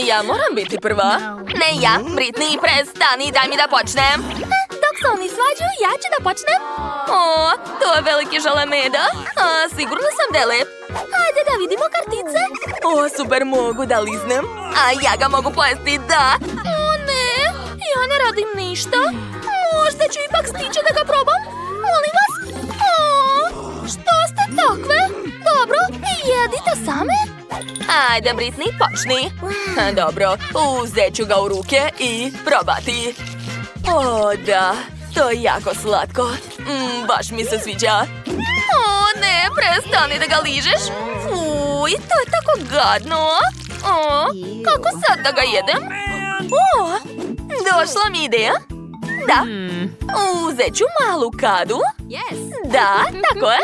Ja moram biti prva. Ne ja, Britney, prestani, daj mi da počnem. Dok se oni svađaju, ja ću da počnem. O, to je veliki žele meda. Sigurno sam da je lep. Hajde da vidimo kartice. O, super, mogu da liznem. A ja ga mogu pojesti, da. O ne, ja ne radim ništa. Možda ću ipak stići da ga probam. Molim vas. O, što ste takve? Dobro, jedite same. Ajde, Britney, počni. Dobro, uzet ću ga u ruke i probati. O, da, to je jako slatko. Baš mi se sviđa. O, ne, prestani da ga ližeš. Fuj, to je tako gadno. O, kako sad da ga jedem? O, došla mi ideja. Da, uzet ću malu kadu. Da, tako je.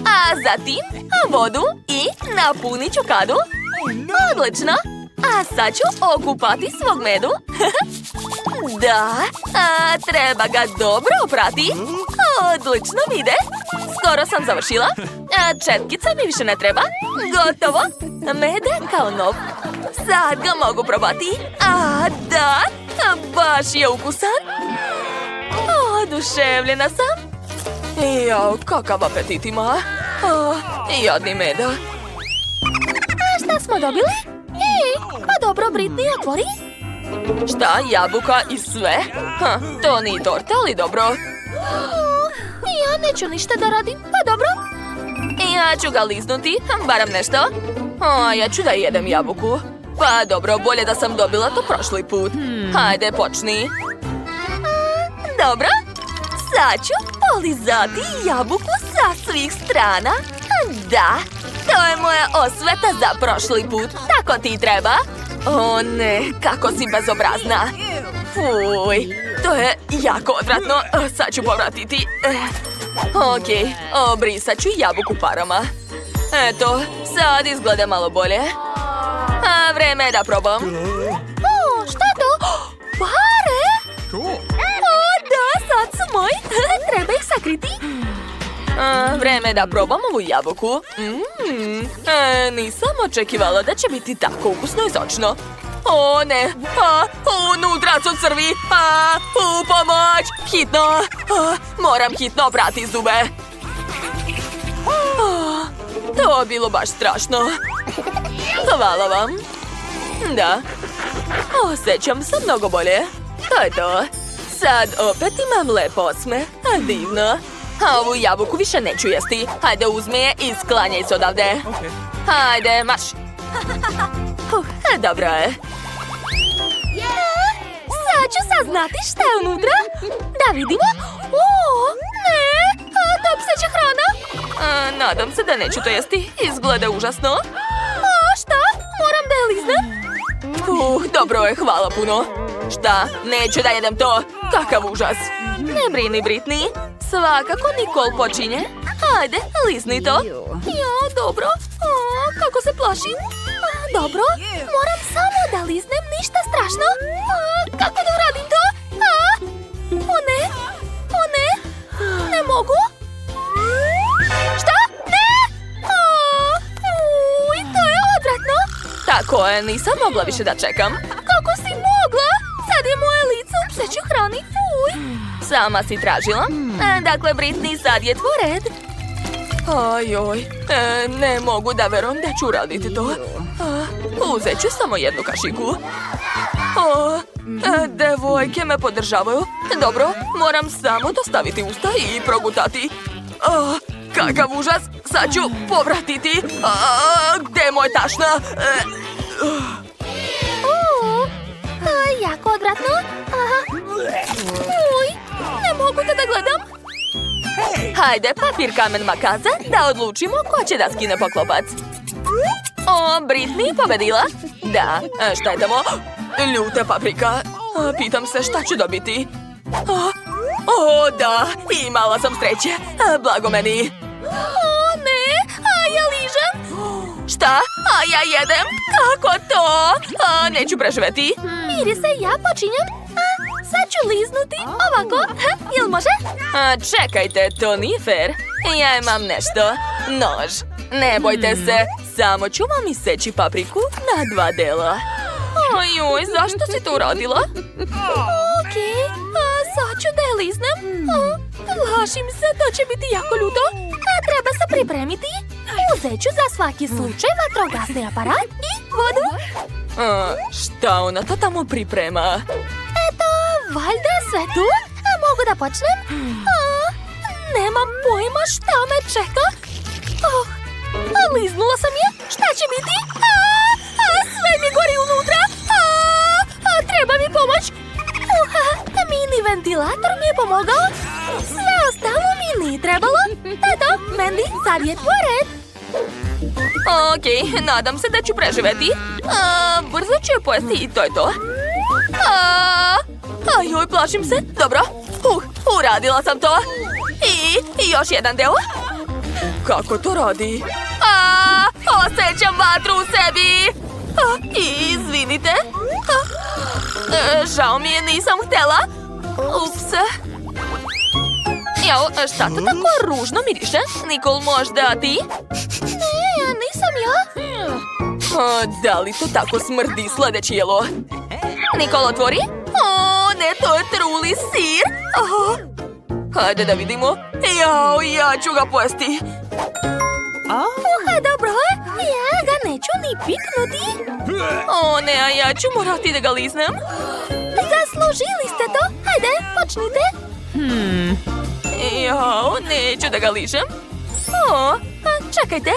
A zatim vodu i napunit ću kadu. Odlično. A sad ću okupati svog medu. Da, treba ga dobro oprati. Odlično vide. Skoro sam završila. Četkica mi više ne treba. Gotovo. Med je kao nov. Sad ga mogu probati. Da, baš je ukusan. Oduševljena sam. Jao, kakav apetit ima. Jadni meda. A šta smo dobili? Pa dobro, Britney, otvori. Šta, jabuka i sve? To nije torta, ali dobro. Ja neću ništa da radim, pa dobro. Ja ću ga liznuti, barem nešto. Ja ću da jedem jabuku. Pa dobro, bolje da sam dobila to prošli put. Hajde, počni. Dobro. Sad ću polizati jabuku sa svih strana. Da, to je moja osveta za prošli put. Tako ti treba. O ne, kako si bezobrazna. Fuj, to je jako odvratno. Sad ću povratiti. Ok, obrisat ću jabuku parama. Eto, sad izgleda malo bolje. Vreme je da probam. Šta je to? Pare? Da, sad su moji. Treba ih sakriti. Vreme je da probam ovu jabuku. Nisam očekivala da će biti tako ukusno i sočno. O ne, unutra su crvi. U pomoć, hitno. Moram hitno oprati zube. To je bilo baš strašno. Hvala vam. Da, osjećam se mnogo bolje. To je to. Sad opet imam lep osmeh. Divno. Ovu jabuku više neću jesti. Hajde, uzmi je i sklanjaj se odavde. Hajde, marš. Dobro je. Sad ću saznati šta je unutra. Da vidimo. Ne, to pseća hrana. Nadam se da neću to jesti. Izgleda užasno. Šta? Moram da je liznem? Dobro je, hvala puno. Šta? Neću da jedem to. Kakav užas. Ne brini, Britney. Svakako Nicole počinje. Hajde, lizni to. Dobro. Kako se plašim. Dobro, moram samo da liznem, ništa strašno. Kako da uradim to? O ne, ne mogu. Šta? Ne! To je odvratno. Tako je, nisam mogla više da čekam. Kako si mogla? Sad je moje lice u psećoj hrani, fuj. Sama si tražila. Dakle, Britney, sad je tvoj red. Ajoj, ne mogu da verujem da ću raditi to. Uzet ću samo jednu kašiku. Devojke me podržavaju. Dobro, moram samo dostaviti usta i progutati. Kakav užas, sad ću povratiti. Gde je moj tašna? To je jako odvratno. Uj, ne mogu da gledam. Hajde, papir, kamen, makaza, da odlučimo ko će da skine poklopac. Britney pobedila? Da, šta je tamo? Ljuta paprika. Pitam se šta ću dobiti. Da, imala sam sreće. Blago meni. Ne, ja ližem. Šta? Ja jedem? Kako to? Neću preživeti. Irise, ja počinjem. Sad ću liznuti ovako. Jel može? Čekajte, to nije fair. Ja imam nešto. Nož. Ne bojte se, samo ću vam iseći papriku na 2 dela. Ojoj, zašto si to uradila? Okej, sad ću da je liznem. Plašim se, to će biti jako ljuto. Treba se pripremiti. Uzet ću za svaki slučaj vatrogasni aparat i vodu. Šta ona to tamo priprema? Eto, valjda je sve tu. Mogu da počnem? Nemam pojma šta me čeka. Liznula sam je. Šta će biti? Sve mi gori unutra. Treba mi pomoć. Mini ventilator mi je pomogao. Sve ostalo mi nije trebalo. Eto, Mandy, sad je tvoj red. Okej, nadam se da ću preživeti. Brzo ću je pojesti i to je to. Ajoj, plašim se. Dobro. Uradila sam to. I još jedan deo. Kako to radi? Osjećam vatru u sebi. Izvinite. Žao mi je, nisam htjela. Ups. Jao, šta to tako ružno miriše? Nikol, možda ti? Ne, nisam ja. Da li to tako smrdi sledeće jelo? Nikol, otvori. Ne, to je truli sir. Hajde da vidimo. Jao, ja ću ga pojesti. Dobro, ja ga neću ni piknuti. Ne, a ja ću morati da ga liznem. Zaslužili ste to. Hajde, počnite. Jao, neću da ga ližem. Čekajte.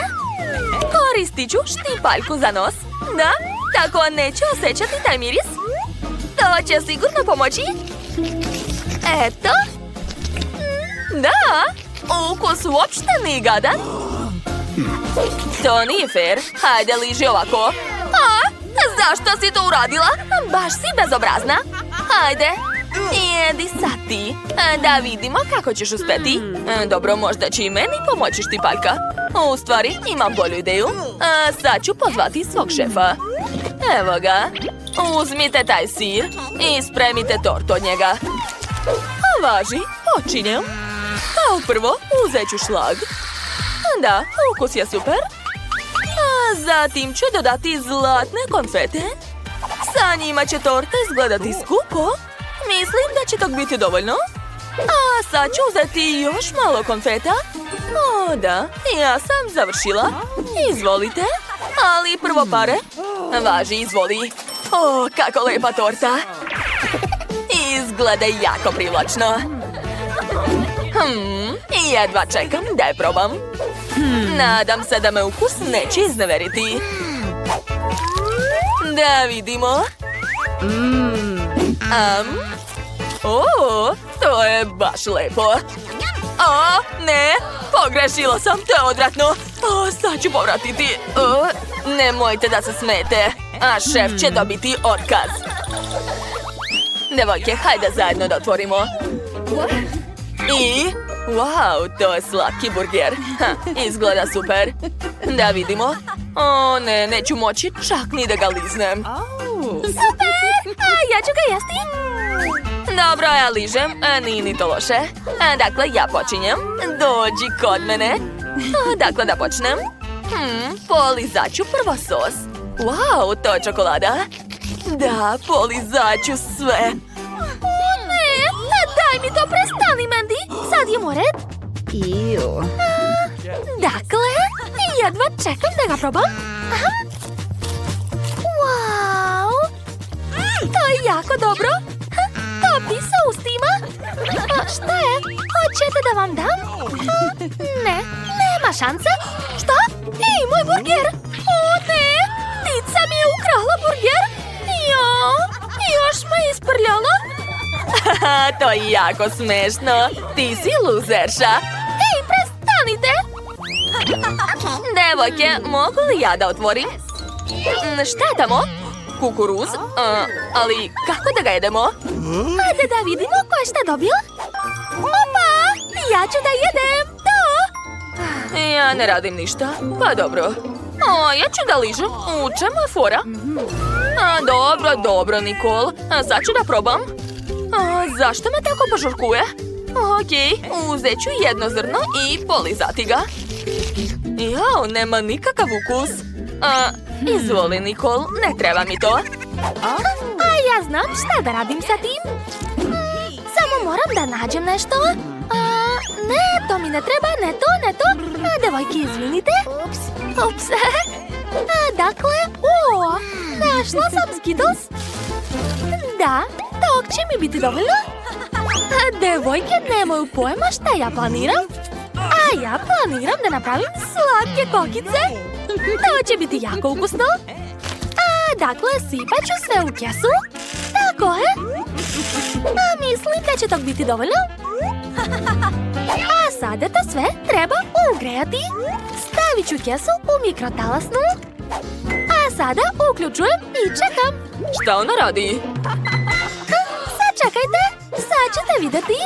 Koristit ću štipaljku za nos. Da, tako neću osjećati taj miris. To će sigurno pomoći. Eto. Da, ukus uopšte nije gadan. To nije fair. Hajde, liži ovako. Zašto si to uradila? Baš si bezobrazna. Hajde, jedi sad ti. Da vidimo kako ćeš uspeti. Dobro, možda će i meni pomoći štipaljka. U stvari, imam bolju ideju. Sad ću pozvati svog šefa. Evo ga. Uzmite taj sir i spremite tort od njega. Važi, počinjem. Kao prvo, uzet ću šlag. Da, ukus je super. Zatim ću dodati zlatne konfete. Sa njima će torta izgledati skupo. Mislim da će to biti dovoljno. Sad ću uzeti još malo konfeta. Da, ja sam završila. Izvolite. Ali prvo pare. Važi, izvoli. Kako lepa torta. Izgleda jako privlačno. Jedva čekam da je probam. Nadam se da me ukus neće izneveriti. Da vidimo. To je baš lepo. Ne, pogrešila sam, to je odvratno. Sad ću povratiti. Nemojte da se smete. Šef će dobiti otkaz. Devojke, hajde zajedno da otvorimo. I... Wow, to je slatki burger. Izgleda super. Da vidimo. Ne, neću moći čak ni da ga liznem. Super! Ja ću ga jesti. Dobro, ja ližem. Nije ni to loše. Dakle, ja počinjem. Dođi kod mene. Dakle, da počnem. Polizat ću prvo sos. Wow, to je čokolada. Da, polizat ću sve. Daj mi to, prestani, Mandy. Sad je moj red. Dakle, jedva čekam da ga probam. Wow. To je jako dobro. Topi sa ustima. Šta je? Hoćete da vam dam? Ne, nema šanse. Šta? Ej, moj burger. Ne, ptica mi je ukrala burger. Još me isprljala. To je jako smešno. Ti si luzerša. Ej, prestanite. Devojke, mogu li ja da otvorim? Šta je tamo? Kukuruz? Ali kako da ga jedemo? Hajde da vidimo ko je šta dobio. Opa, ja ću da jedem. To. Ja ne radim ništa. Pa dobro. Ja ću da ližem. U čemu je fora? Dobro, Nikol. Sad ću da probam. Zašto me tako požurkuje? Okej, uzet ću jedno zrno i polizati ga. Jao, nema nikakav ukus. Izvoli, Nikol, ne treba mi to. A ja znam šta da radim sa tim. Samo moram da nađem nešto. Ne, to mi ne treba, ne to. Devojki, izvinite. Ups. Dakle, našla sam Skittles. Da, tog će mi biti dovoljno. Devojke nemaju pojma šta ja planiram. A ja planiram da napravim slatke kokice. To će biti jako ukusno. Dakle, sipat ću sve u kesu. Tako je. Mislim da će tog biti dovoljno. A sada to sve treba ugrejati. Stavit ću kesu u mikrotalasnu. A sada uključujem i čekam. Šta ona radi? Sačekajte, sad ćete vidjeti.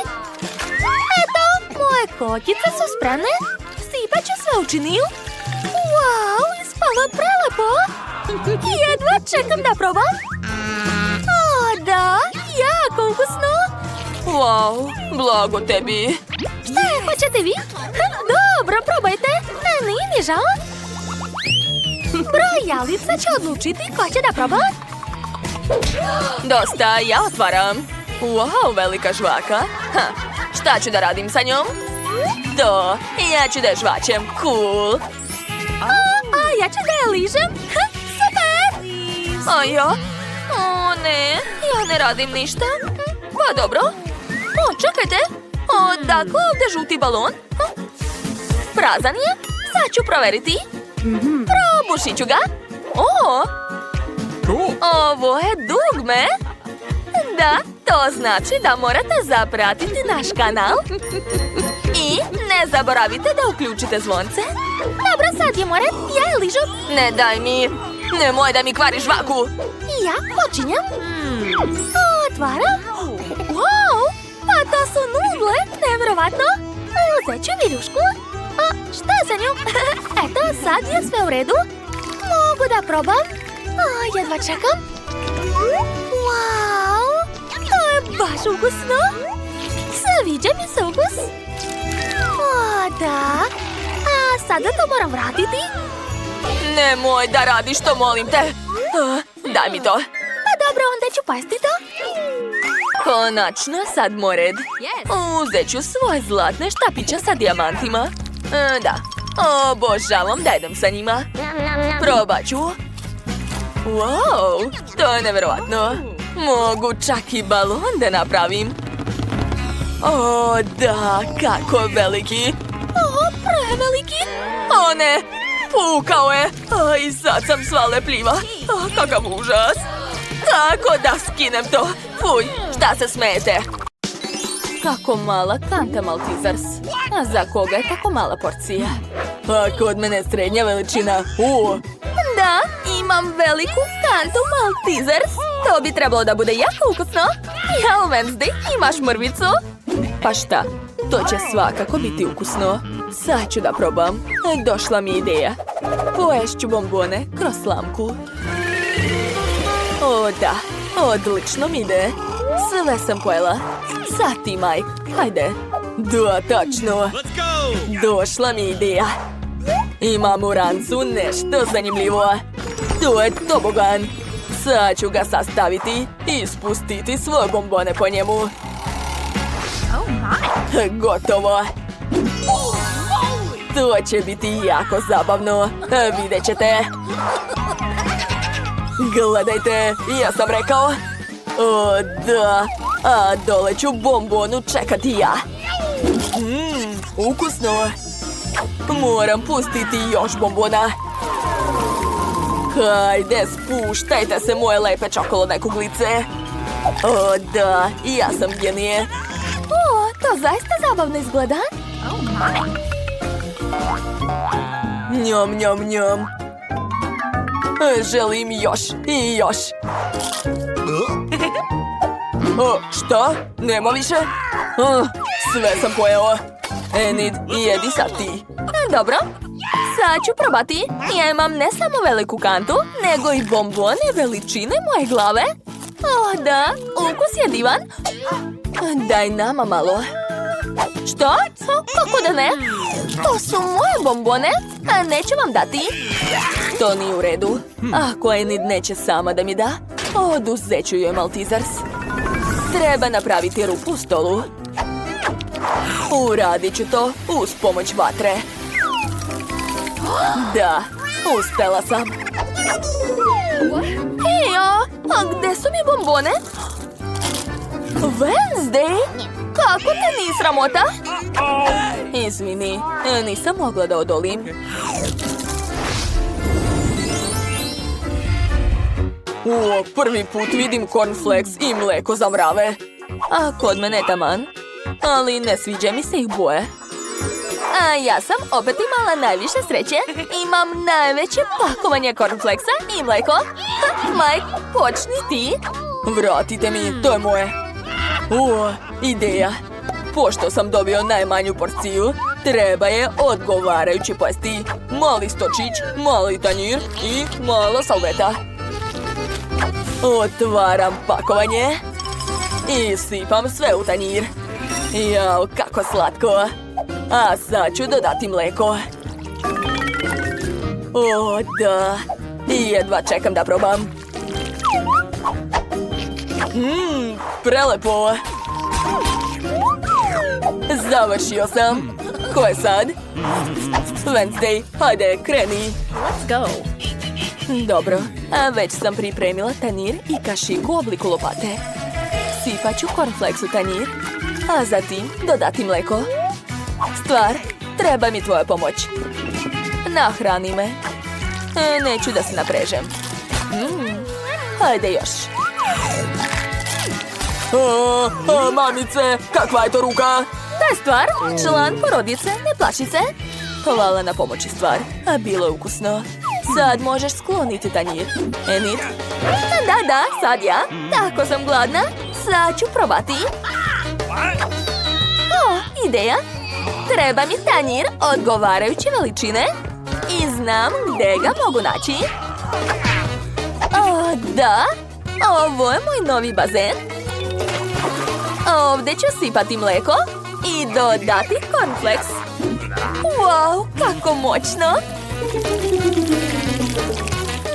Eto, moje kokice su spremne. Sipat ću sve u činiju. Wow, ispalo je prelepo. Jedva čekam da probam. Da, jako ukusno. Wow, blago tebi. Šta je, hoćete vi? Dobro, probajte. Nije mi žao. Brojalica će odlučiti ko će da proba. Dosta, ja otvaram. Wow, velika žvaka. Šta ću da radim sa njom? To, ja ću da je žvačem. Cool. A ja ću da je ližem. Super! A ja? O ne, ja ne radim ništa. Pa dobro. Čekajte. Dakle, ovdje žuti balon. Prazan je. Sad ću proveriti. Probušit ću ga. Ovo je dugme. Da, to znači da morate zapratiti naš kanal. I ne zaboravite da uključite zvonce. Dobro, sad je morat, ja je ližem. Ne daj mi. Nemoj da mi kvariš žvaku. I ja počinjam. Otvaram. Wow, pa to su nudle. Nevjerovatno. Uzet ću viljušku. Šta je sa njom? Eto, sad je sve u redu. Mogu da probam. Jedva čekam. Wow, to je baš ukusno. Sviđa mi se ukus. Da. A sada to moram vratiti. Nemoj da radiš to, molim te. Daj mi to. Pa dobro, onda ću pasti to. Konačno, sad moj red. Uzet ću svoje zlatne štapiće sa dijamantima. Da, obožavam da jedem sa njima. Probat ću. Wow, to je nevjerovatno. Mogu čak i balon da napravim. Da, kako veliki. Preveliki. Ne, pukao je. I sad sam sva lepljiva. Kakav užas. Kako da skinem to? Fuj, šta se smete? Kako mala kanta Maltesers. A za koga je tako mala porcija? A kod mene je srednja veličina. Da, imam veliku kantu Maltesers. To bi trebalo da bude jako ukusno. Jel, Wednesday, imaš mrvicu? Pa šta, to će svakako biti ukusno. Sad ću da probam. Došla mi ideja. Poješću bombone kroz slamku. Da, odlično mi ide. Sve sam pojela. Sad ti, Mike. Hajde. Da, tačno. Došla mi ideja. Imam u rancu nešto zanimljivo. To je tobogan. Sad ću ga sastaviti i spustiti svoje bombone po njemu. Gotovo. To će biti jako zabavno. Vidjet ćete. Gledajte, ja sam rekao. Da. A dole ću bombonu čekati ja. Ukusno. Moram pustiti još bombona. Hajde, spuštajte se moje lepe čokoladne kuglice. Da, ja sam genije. To zaista zabavno izgleda. Njom, njom, njom. Želim još i još. Šta? Nema više? Sve sam pojeo. Enid, jedi sad ti. Dobro. Sad ću probati. Ja imam ne samo veliku kantu, nego i bombone veličine moje glave. Da, ukus je divan. Daj nama malo. Što? Kako da ne? To su moje bombone, a neću vam dati. To nije u redu. Ako Enid neće sama da mi da, Oduzet ću joj Maltesers. Treba napraviti rupu u stolu. Uradit ću to uz pomoć vatre. Da, uspela sam. Ejo, a gde su mi bombone? Wednesday? Kako te nije sramota? Izvini, nisam mogla da odolim. Prvi put vidim cornflakes i mleko za mrave. A kod mene taman. Ali ne sviđa mi se ih boje. A ja sam opet imala najviše sreće. Imam najveće pakovanje cornflakesa i mleko. Mike, počni ti. Vratite mi, to je moje. Ideja. Pošto sam dobio najmanju porciju, treba je odgovarajući pojesti. Mali stočić, mali tanjir i mala salveta. Otvaram pakovanje i sipam sve u tanjir. Jao, kako slatko. A sad ću dodati mleko. O, da. Jedva čekam da probam. Prelepo. Završio sam. Ko je sad? Wednesday, hajde, kreni. Let's go. Dobro, a već sam pripremila tanjir i kašiku u obliku lopate. Sipat ću cornflakes u tanjir, a zatim dodati mleko. Stvar, treba mi tvoja pomoć. Nahrani me. Neću da se naprežem. Hajde još. Mamice, kakva je to ruka? Ta je Stvar, član porodice, ne plaši se. Hvala na pomoći, Stvar, a bilo je ukusno. Sad možeš skloniti tanjir. Enid? Da, sad ja. Tako sam gladna. Sad ću probati. Ideja. Treba mi tanjir odgovarajuće veličine. I znam gde ga mogu naći. Da. Ovo je moj novi bazen. Ovdje ću sipati mleko i dodati cornflakes. Wow, kako moćno!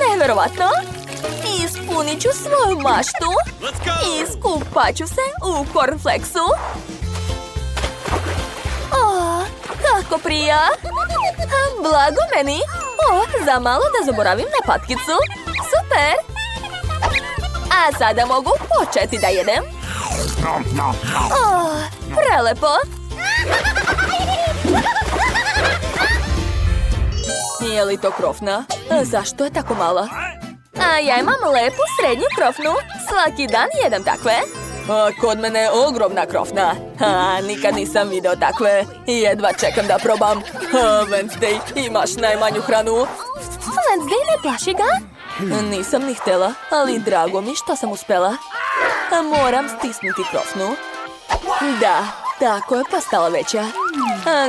Neverovatno! Ispunit ću svoju maštu i skupat ću se u cornflakesu. Kako prija! Blago meni! Za malo da zaboravim na patkicu. Super! A sada mogu početi da jedem. Prelepo! Je li to krofna? Zašto je tako mala? A ja imam lepu srednju krofnu. Svaki dan jedem takve. Kod mene je ogromna krofna. Nikad nisam video takve. Jedva čekam da probam. Wednesday, imaš najmanju hranu. Wednesday, ne plaši ga? Nisam ni htjela, ali drago mi što sam uspela. Moram stisnuti krofnu. Da, tako je postala veća.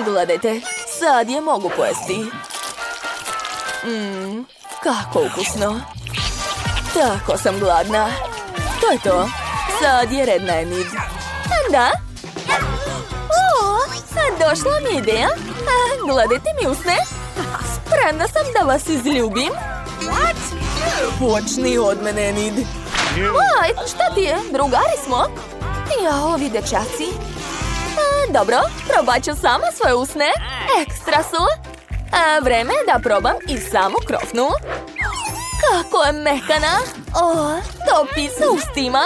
Gledajte, sad je mogu pojesti. Kako ukusno. Tako sam gladna. To je to. Sad je red na Enid. Da? Došla mi ideja. Gledajte mi usne. Spremna sam da vas izljubim. Počni od mene, Enid. Šta ti je? Drugari smo. Ja, ovi dečaci. Dobro, probat ću sama svoje usne. Ekstra su. Vreme je da probam i samu krofnu. Kako je mekana. Topi se ustima.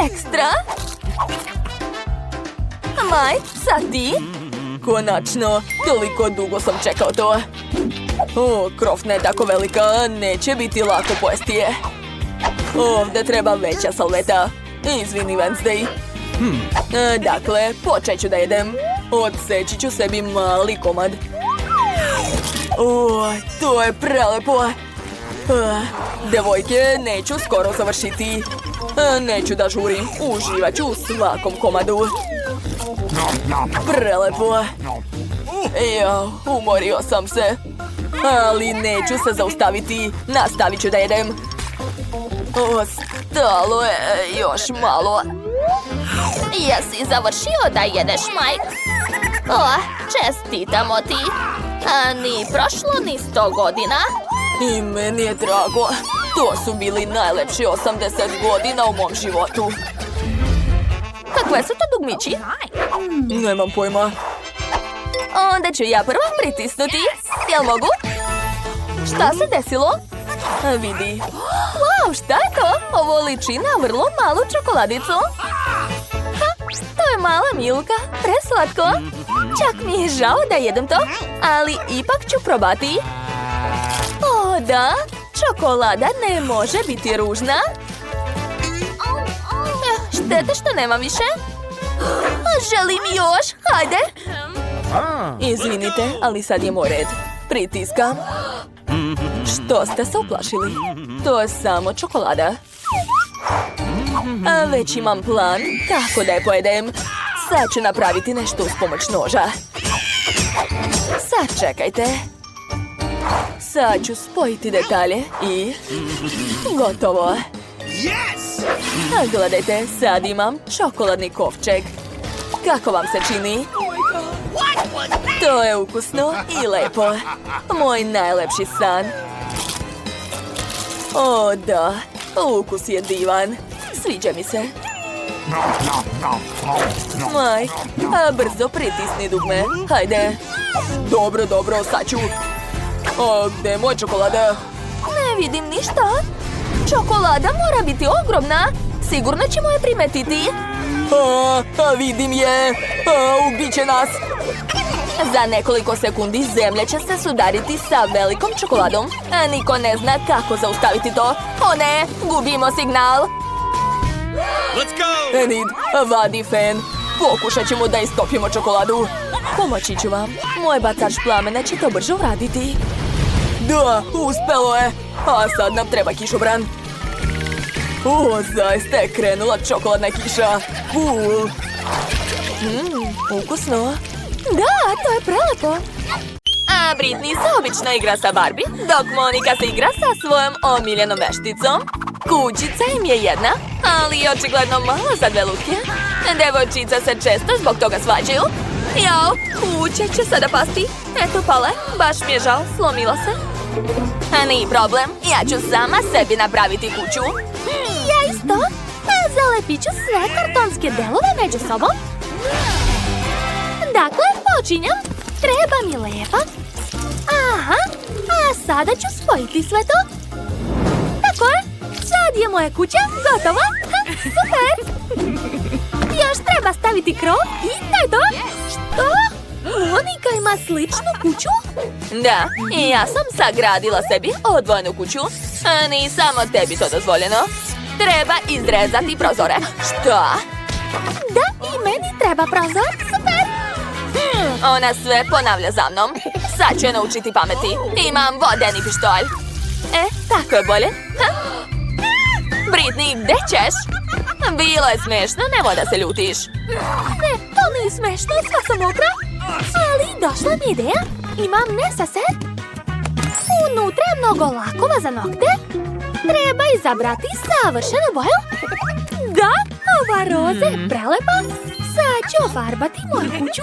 Ekstra. Mike, sad ti? Konačno, toliko dugo sam čekao to. Krofna je tako velika, neće biti lako pojesti je. Ovdje treba veća salveta. Izvini, Wednesday. Dakle, počet ću da jedem. Odseći ću sebi mali komad. To je prelepo. Devojke, neću skoro završiti. Neću da žurim, uživat ću u svakom komadu. Prelepo. Umorio sam se. Ali neću se zaustaviti. Nastavit ću da jedem. Ostalo je još malo. Jesi završio da jedeš, Mike? Čestitamo ti. Ni prošlo ni 100 godina. I meni je drago. To su bili najlepši 80 godina u mom životu. Kakve su to dugmići? Nemam pojma. Onda ću ja prvo pritisnuti. Jel mogu? Šta se desilo? Vidi. Wow, šta je to? Ovo liči na vrlo malu čokoladicu. To je mala Milka. Preslatko. Čak mi je žao da jedem to, ali ipak ću probati. O, da. Čokolada ne može biti ružna. Šteta što nema više. Želim još. Hajde. Izvinite, ali sad je moj red. Pritiskam. Što ste se uplašili? To je samo čokolada. Već imam plan kako da je pojedem. Sad ću napraviti nešto uz pomoć noža. Sad čekajte. Sad ću spojiti detalje i... gotovo. Gledajte, sad imam čokoladni kovčeg. Kako vam se čini? To je ukusno i lepo. Moj najlepši san. O, da. Ukus je divan. Sviđa mi se. Mike, brzo pritisni dugme. Hajde. Dobro, sad ću. Gde je moj čokolada? Ne vidim ništa. Čokolada mora biti ogromna. Sigurno ćemo je primetiti. Vidim je. Ubit će nas. Za nekoliko sekundi zemlja će se sudariti sa velikom čokoladom. Niko ne zna kako zaustaviti to. O ne, gubimo signal. Let's go! Enid, vadi fen. Pokušat ćemo da istopimo čokoladu. Pomoći ću vam. Moj bacač plamena će to brže uraditi. Da, uspelo je. A sad nam treba kišobran. Zaista je krenula čokoladna kiša. Cool. Ukusno. Da, to je prelepo. A Britney se obično igra sa Barbie, dok Monika se igra sa svojom omiljenom vešticom. Kućica im je jedna, ali je očigledno malo za dve lutke. Devojčica se često zbog toga svađaju. Jao, kuća će sada pasti. Eto pale, baš mi je žao, slomila se. Nije problem, ja ću sama sebi napraviti kuću. Ja isto. Zalepit ću sve kartonske delove među sobom. Dakle, počinjem. Treba mi lepa. Aha, a sada ću spojiti sve to. Tako je, sad je moja kuća gotova. Super. Još treba staviti krov i to je to. Što? Monika ima sličnu kuću? Da, i ja sam sagradila sebi odvojenu kuću. Ni samo tebi to dozvoljeno. Treba izrezati prozore. Što? Da, i meni treba prozor. Super. Ona sve ponavlja za mnom. Sad ću je naučiti pameti. Imam vodeni pištolj. Tako je bolje. Britney, gde ćeš? Bilo je smešno, nemoj da se ljutiš. Ne, to nije smešno, sva sam mokra. Ali došla mi ideja. Imam nesaset. Unutra je mnogo lakova za nokte. Treba izabrati savršenu boju. Da, ova roza je prelepa. Sad ću ofarbati moju kuću.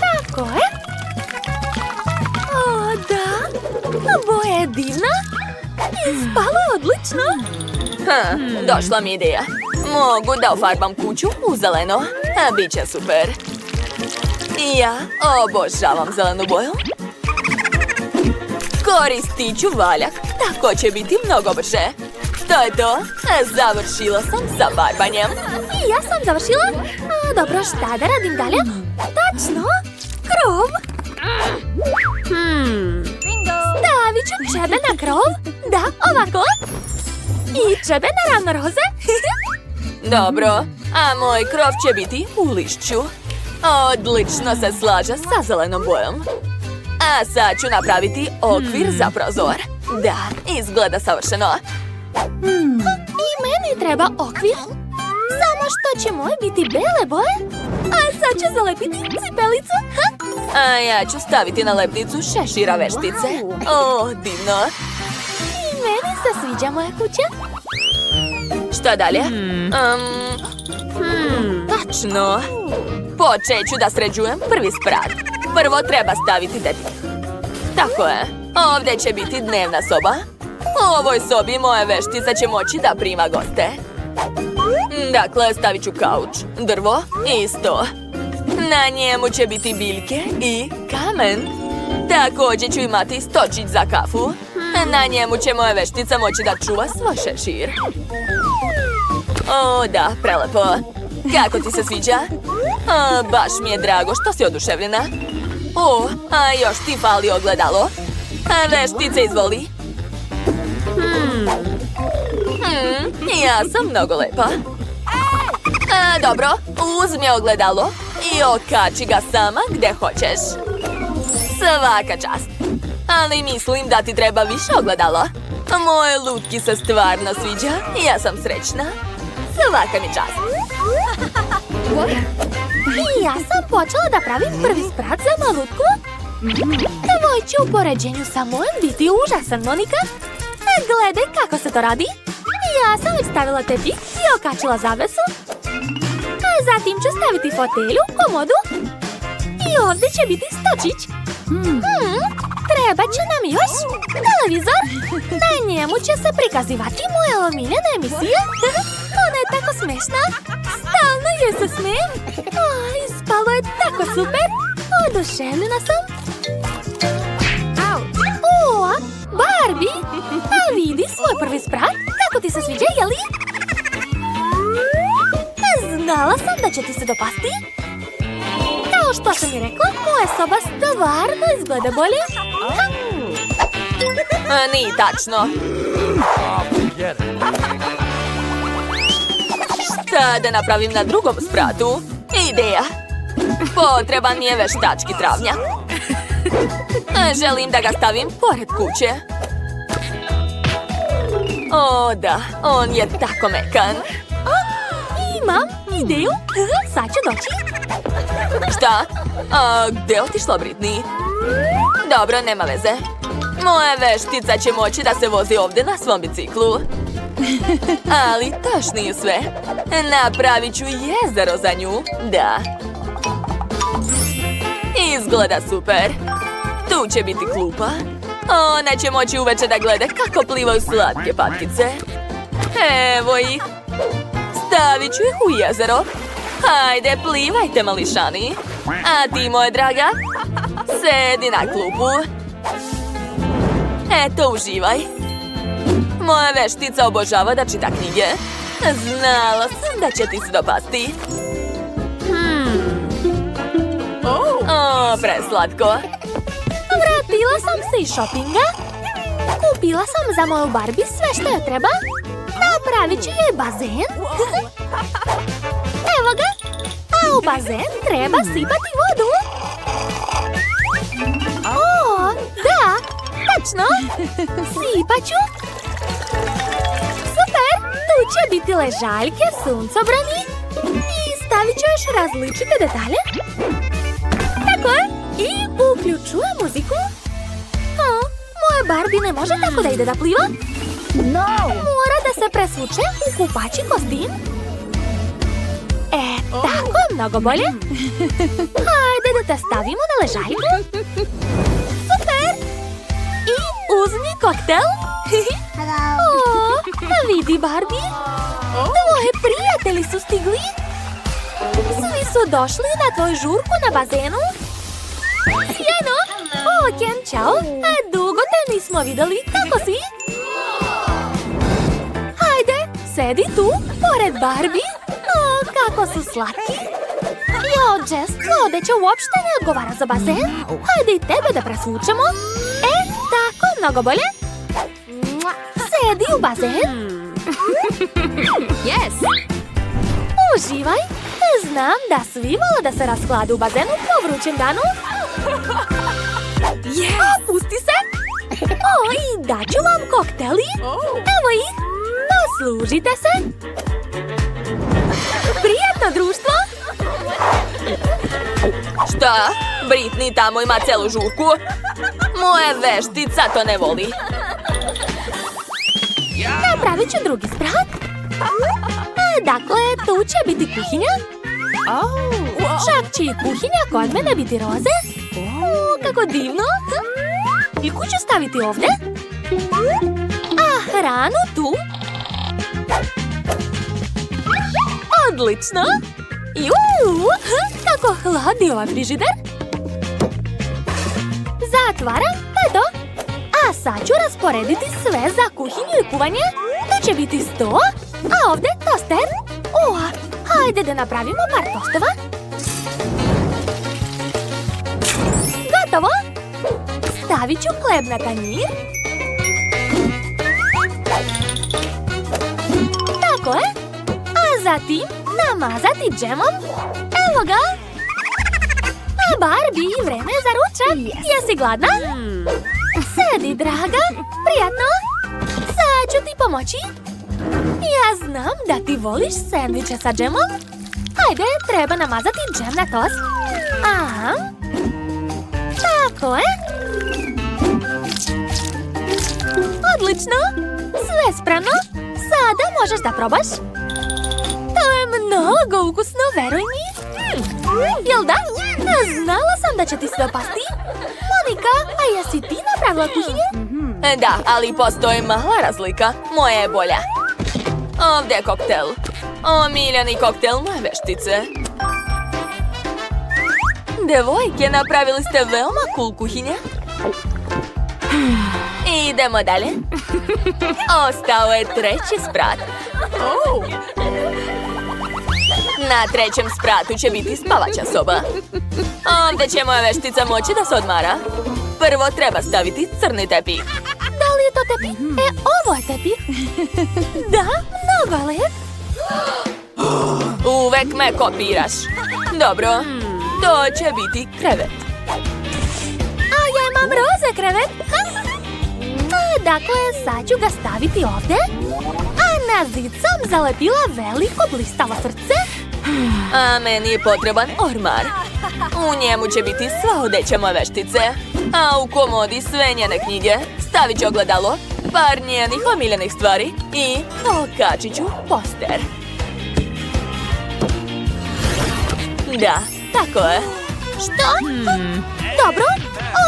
Tako je. O, da. Boja je divna. Ispalo je odlično. Došla mi ideja. Mogu da ofarbam kuću u zeleno. Biće super. Ja obožavam zelenu boju. Koristit ću valjak. Tako će biti mnogo brže. To je to. Završila sam sa barbanjem. I ja sam završila. Dobro, šta da radim dalje? Tačno. Krov. Stavit ću čebe na krov. Da, ovako. I čebe na ravno roze. Dobro, a moj krov će biti u lišću. Odlično se slaže sa zelenom bojom. A sad ću napraviti okvir za prozor. Da, izgleda savršeno. I meni treba okvir. Samo što će moj biti bele boje. A sad ću zalepiti cipelicu. A ja ću staviti na lepnicu šešira veštice. Divno. I meni se sviđa moja kuća. Šta dalje? Tačno. Počet ću da sređujem prvi sprat. Prvo treba staviti tepih. Tako je. Ovdje će biti dnevna soba. U ovoj sobi moja veštica će moći da prima goste. Dakle, stavit ću kauč, drvo i sto. Na njemu će biti biljke i kamen. Također ću imati stočić za kafu. Na njemu će moja veštica moći da čuva svoj šešir. O, da, prelepo. Kako ti se sviđa? Baš mi je drago što si oduševljena. O, a još ti fali ogledalo. Veštice, izvoli. Ja sam mnogo lepa. Dobro, uzmi ogledalo i okači ga sama gde hoćeš. Svaka čast. Ali mislim da ti treba više ogledala. Moje lutki se stvarno sviđa i ja sam srećna. Svaka mi čast. I ja sam počela da pravim prvi sprat za malutku. Tvoj će u poređenju sa mojom biti užasan, Monika. Gledaj kako se to radi. Ja sam već stavila tepih i okačila zavesu. Zatim ću staviti fotelju, komodu. I ovdje će biti stočić. Treba će nam još televizor. Na njemu će se prikazivati moja omiljena emisija. Ona je tako smešna. Stalno joj se smijem. Ispalo je tako super. Oduševljena sam. O, Barbie, vidi svoj prvi sprat. Kako ti se sviđa, jeli? Znala sam da će ti se dopasti. Kao što sam mi rekla, moja soba stvarno izgleda bolje. Nije tačno. Šta da napravim na drugom spratu? Ideja. Potreban mi je veštački travnjak. Želim da ga stavim pored kuće. O, da, on je tako mekan. Imam ideju. Sad će doći. Šta? Gde je otišla Britney? Dobro, nema veze. Moja veštica će moći da se vozi ovdje na svom biciklu. Ali to još nije sve. Napravit ću jezero za nju. Da. Izgleda super. Tu će biti klupa. Ona će moći uveče da gleda kako plivaju slatke patkice. Evo ih. Stavit ću ih u jezero. Hajde, plivajte, mališani. A ti, moja draga, sedi na klupu. Eto, uživaj. Moja veštica obožava da čita knjige. Znala sam da će ti se dopasti. O, preslatko. Vratila sam se iz šopinga. Kupila sam za moju Barbie sve što joj treba. Napravit ću joj bazen. Evo ga. A u bazen treba sipati vodu. O, da, tačno. Sipat ću. Super, tu će biti ležaljke, suncobrani. I stavit ću još različite detalje. Tako je. I uključujem muziku. Moja Barbie ne može tako da ide da pliva. Mora da se presvuče u kupaći kostim. Tako je mnogo bolje. Hajde da te stavimo na ležaljku. Super. I uzmi koktel. Vidi, Barbie. Tvoji prijatelji su stigli. Svi su došli na tvoju žurku na bazenu. Sjajno. O, Ken, čao. Dugo te nismo videli. Kako si? Hajde, sedi tu, pored Barbie. O, kako su slatki. Jo, Jess, tvoja odeća uopšte ne odgovara za bazen. Hajde i tebe da presvučemo. Tako, mnogo bolje. Sedi u bazen. Yes. Uživaj. Znam da svi vole da se rasklade u bazenu po vrućem danu. Pusti se. I daću vam kokteli. Evo ih. Poslužite se. Prijatno društvo. Šta? Britney tamo ima celu žurku. Moja veštica to ne voli. Napravit ću drugi sprat. Dakle, tu će biti kuhinja. Čak će i kuhinja kod mene biti roze. Kako divno. Ljuku ću staviti ovdje. hranu tu. Odlično. Kako hladi ovaj frižider. Zatvaram, to je to. A sad ću rasporediti sve za kuhinju i kuvanje. Tu će biti sto, a ovdje toster. Hajde da napravimo par tostova. Gotovo. Stavit ću hleb na tanjir. Tako je. A zatim namazati džemom. Evo ga. A Barbie, vreme je za ručak. Jesi gladna? Sedi, draga. Prijatno. Sad ću ti pomoći. Ja znam da ti voliš sendviče sa džemom. Hajde, treba namazati džem na tost. Aha. Tako je. Odlično. Sve spremno. Sada možeš da probaš. To je mnogo ukusno, veruj mi. Jel da? Znala sam da će ti sve pasti. Monika, a jesi ti napravila kuhinju? Da, ali postoji mala razlika. Moja je bolja. Ovdje je koktel. Omiljeni koktel moje veštice. Devojke, napravili ste veoma cool kuhinje. Idemo dalje. Ostao je treći sprat. Na trećem spratu će biti spavaća soba. Ovdje će moja veštica moći da se odmara. Prvo treba staviti crni tepih. Da li je to tepih? Ovo je tepih. Da, mnogo lep. Uvek me kopiraš. Dobro, to će biti krevet. A ja imam roze krevet. Dakle, sad ću ga staviti ovdje. A na zid sam zalepila veliko blistavo srce. A meni je potreban ormar. U njemu će biti sva odeća moje veštice. A u komodi sve njene knjige. Stavit ću ogledalo, par njenih omiljenih stvari i okačit ću poster. Da, tako je. Što? Dobro,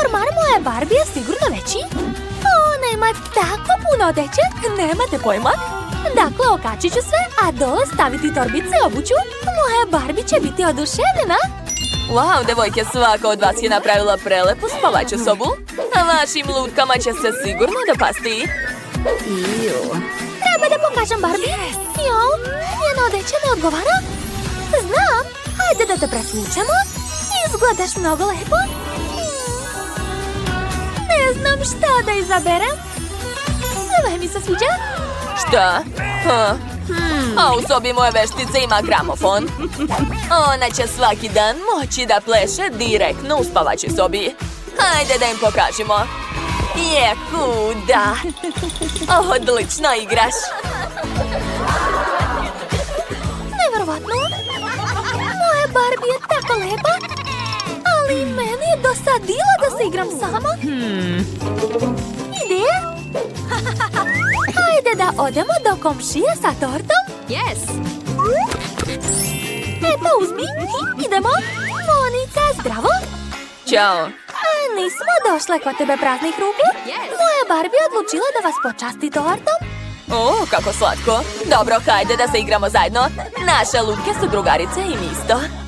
ormar moje Barbie je sigurno veći. Nema tako puno odeće, nemate pojma. Dakle, okačit ću sve, a dole staviti torbice i obuću. Moja Barbie će biti oduševljena. Wow, devojke, svaka od vas je napravila prelepu spavaću sobu. A vašim lutkama će se sigurno dopasti. Treba da pokažem Barbie. Njena odeća ne odgovara. Znam, hajde da te presvučemo. Izgledaš mnogo lepo. Ne znam šta da izaberem. Sve mi se sviđa. Šta? A u sobi moje veštice ima gramofon. Ona će svaki dan moći da pleše direktno u spavaćoj sobi. Hajde da im pokažemo. Jeku, da. Odlično igraš. Neverovatno. Moja Barbie je tako lepa. Ali meni je dosadila da se igram sama. Ideja? Hajde da odemo do komšije sa tortom. Yes. Eto, uzmi. Idemo. Monika, zdravo. Ćao. Nismo došle kod tebe praznih ruku. Moja Barbie je odlučila da vas počasti tortom. O, kako slatko. Dobro, hajde da se igramo zajedno. Naše lutke su drugarice i mi isto.